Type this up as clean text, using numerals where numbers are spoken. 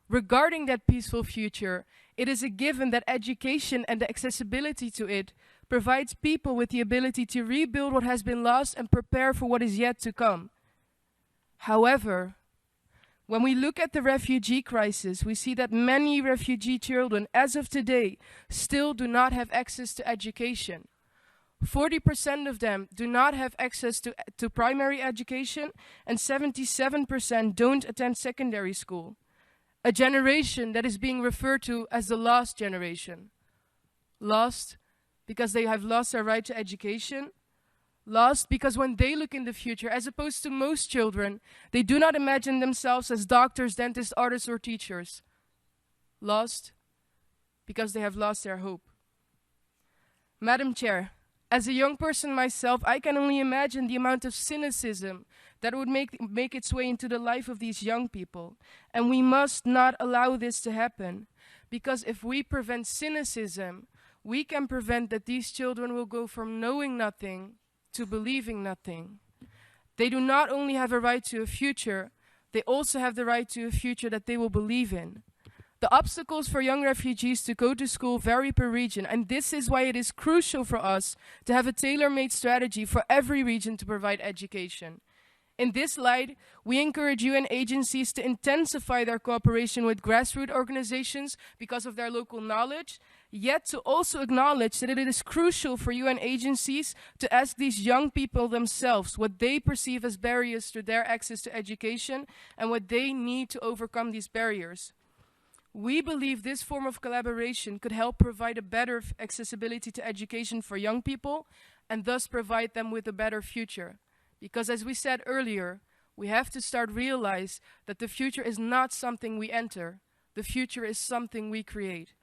Regarding that peaceful future, it is a given that education and the accessibility to it provides people with the ability to rebuild what has been lost and prepare for what is yet to come. However, when we look at the refugee crisis, we see that many refugee children, as of today, still do not have access to education. 40% of them do not have access to primary education, and 77% don't attend secondary school. A generation that is being referred to as the lost generation. Lost because they have lost their right to education. Lost because when they look in the future, as opposed to most children, they do not imagine themselves as doctors, dentists, artists, or teachers. Lost because they have lost their hope. Madam Chair, as a young person myself, I can only imagine the amount of cynicism that would make its way into the life of these young people. And we must not allow this to happen, because if we prevent cynicism, we can prevent that these children will go from knowing nothing to believing nothing. They do not only have a right to a future, they also have the right to a future that they will believe in. The obstacles for young refugees to go to school vary per region, and this is why it is crucial for us to have a tailor-made strategy for every region to provide education. In this light, we encourage UN agencies to intensify their cooperation with grassroots organizations because of their local knowledge, yet to also acknowledge that it is crucial for UN agencies to ask these young people themselves what they perceive as barriers to their access to education and what they need to overcome these barriers. We believe this form of collaboration could help provide a better accessibility to education for young people and thus provide them with a better future. Because as we said earlier, we have to start realize that the future is not something we enter. The future is something we create.